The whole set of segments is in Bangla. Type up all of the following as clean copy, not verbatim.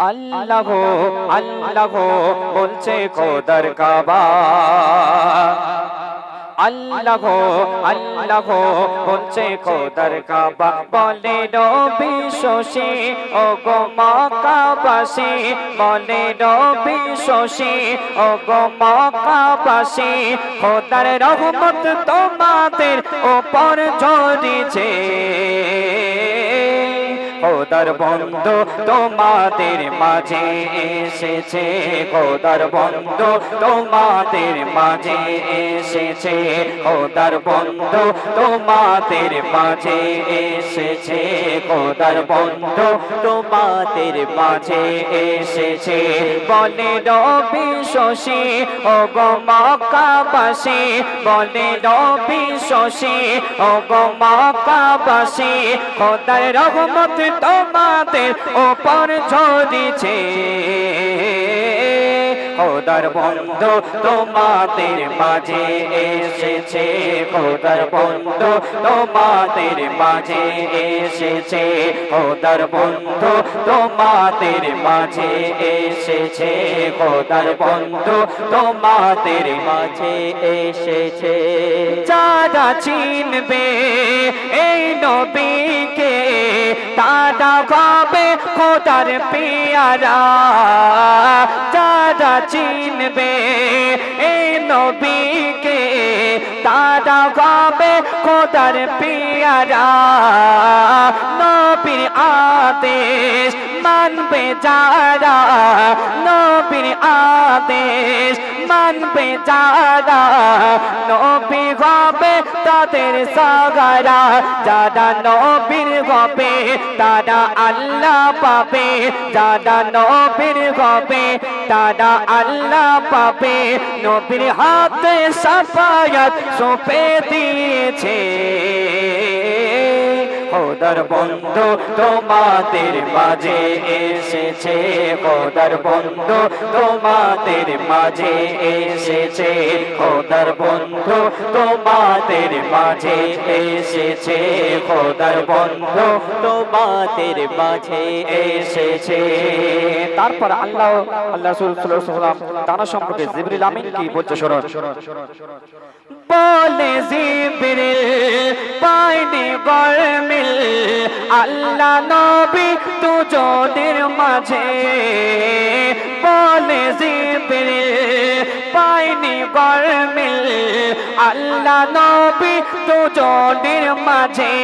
আল্লাহ আল্লাহ বলছে খোদার কাবা, আল্লাহ আল্লাহ বলছে খোদার কাবা, বলে নবী শশী ও গো মক্কাবাসী, বলে নবী শশী ও গো মক্কাবাসী, খোদার রহমত তোমাদের উপর ঝরেছে, খোদার বন্ধু তোমাদের মাঝে এসেছে, খোদার বন্ধু তোমাদের মাঝে এসেছে, খোদার বন্ধু তোমাদের মাঝে এসেছে, খোদার বন্ধু তোমাদের মাঝে এসেছে, বলে নবী শশী ও গো মক্কাবাসী, বলে নবী শশী ও গো মক্কাবাসী, খোদার রহমত তোমাদের উপর ঝরেছে, খোদার বন্ধু তোমাদের মাঝে এসেছে, খোদার বন্ধু তোমাদের মাঝে এসেছে, খোদার বন্ধু তোমাদের মাঝে এসেছে, খোদার বন্ধু তোমাদের মাঝে এসেছে। যারা চিনবে এই নবীকে তারা ভাবে খোদার পেয়ারা, যারা চিনবে এই নবীকে তারা ভাবে খোদার পেয়ারা, নবীর আদেশ মানবে যারা, নবীর আদেশ মানবে যারা, নবী হবে তাদের সাগারা, যারা নবীর হবে তারা আল্লাহ পাবে, যারা নবীর হবে তারা আল্লাহ পাবে, নবীর হাতে শাফায়াত সঁপে দিয়েছে, খোদার বন্ধু তোমাদের মাঝে এসেছে, খোদার বন্ধু তোমাদের মাঝে এসেছে, খোদার বন্ধু তোমাদের মাঝে এসেছে, খোদার বন্ধু তোমাদের মাঝে এসেছে। তারপর আল্লাহ আল্লাহ রাসূল সাল্লাল্লাহু আলাইহি ওয়াসাল্লাম তার সম্পর্কে জিবরিল আমিন কি বলছে শুনুন। বলে জিবরিল পায়নি গরমিল, আল্লাহ নবী দুজনের মাঝে, বলে জিবরিল পায়নি গরমিল, আল্লাহ নবী দুজনের মাঝে,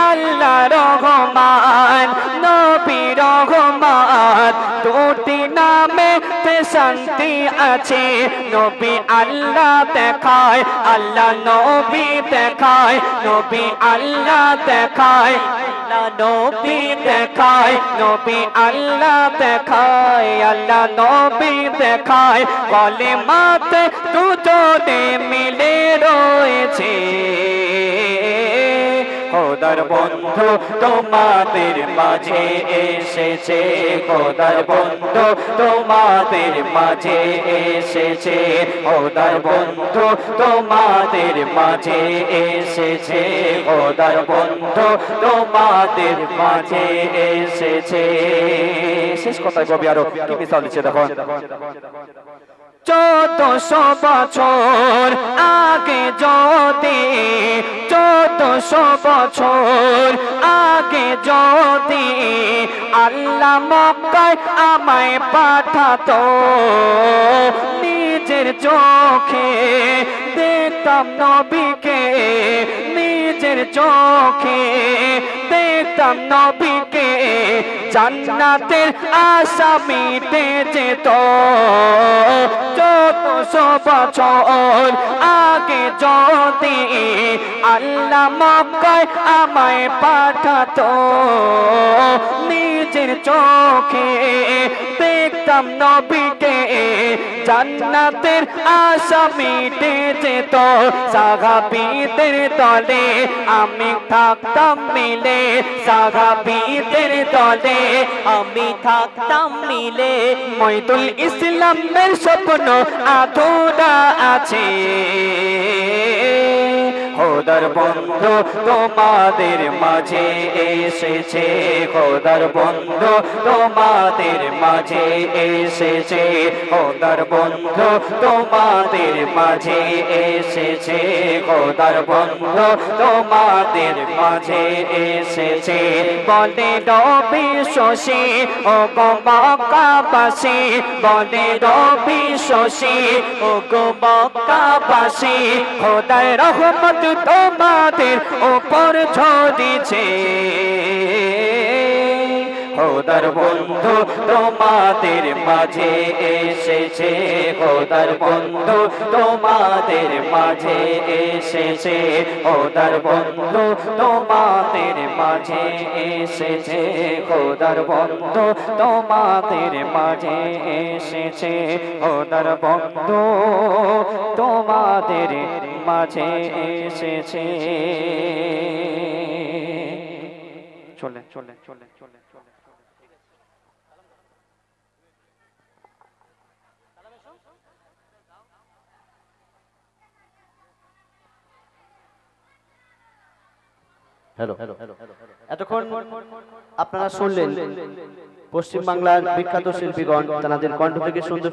আল্লাহ রহমান নবী রহমান দুটি নামে শান্তি আছে, নবী আল্লাহ দেখায়, আল্লাহ নবী দেখায়, নবী আল্লাহ দেখায়, আল্লাহ নবী দেখায়, নবী আল্লাহ দেখায়, আল্লাহ নবী দেখায়, কলেমাতে দুজনে মিলে রয়েছে, খোদার বন্ধু তোমাদের মাঝে এসেছে, খোদার বন্ধু তোমাদের মাঝে এসেছে, খোদার বন্ধু তোমাদের মাঝে এসেছে, খোদার বন্ধু তোমাদের মাঝে এসেছে। শেষ কথায় কবি আরো কি মিসাল দিচ্ছে দেখুন। 1400 বছর আগে যদি, 1400 বছর আগে যদি আল্লাহ মক্কায় আমায় পাঠাতো, নিজের চোখে দেখতাম নবীকে, নিজের চোখে দেখতাম নবীকে, জান্নাতের আশা মিটে যেত, 1400 বছর আগে যদি আল্লাহ মক্কায় আমায় পাঠাতো, নিজের চোখে দেখতাম নবীকে, জান্নাতের আশা মিটে যেত, সাহাবীদের দলে আমি থাকতাম মিলে, সাহাবীদের দলে আমি থাকতাম মিলে, মইদুল ইসলামের স্বপ্ন আধুরা আছে, খোদার বন্ধু তোমাদের মাঝে এসেছে খোদার বন্ধু তোমাদের মাঝে এসেছে খোদার বন্ধু তোমাদের মাঝে এসেছে খোদার বন্ধু তোমাদের মাঝে এসেছে বলে রবি শশী ও গো মক্কাবাসী বলে রবি শশী ও গো মক্কাবাসী খোদার রহমত তোমাদের উপর ঝরেছে খোদার বন্ধু তোমাদের মাঝে এসেছে খোদার বন্ধু তোমাদের মাঝে এসেছে খোদার বন্ধু তোমাদের মাঝে এসেছে খোদার বন্ধু তোমাদের মাঝে এসেছে খোদার বন্ধু তোমাদের মাঝে এসেছে চলে চলে চলে চলে চলে হ্যালো এতক্ষণ আপনারা শুনলেন পশ্চিম বাংলার বিখ্যাত শিল্পীগণ তাদের কণ্ঠ থেকে সুন্দর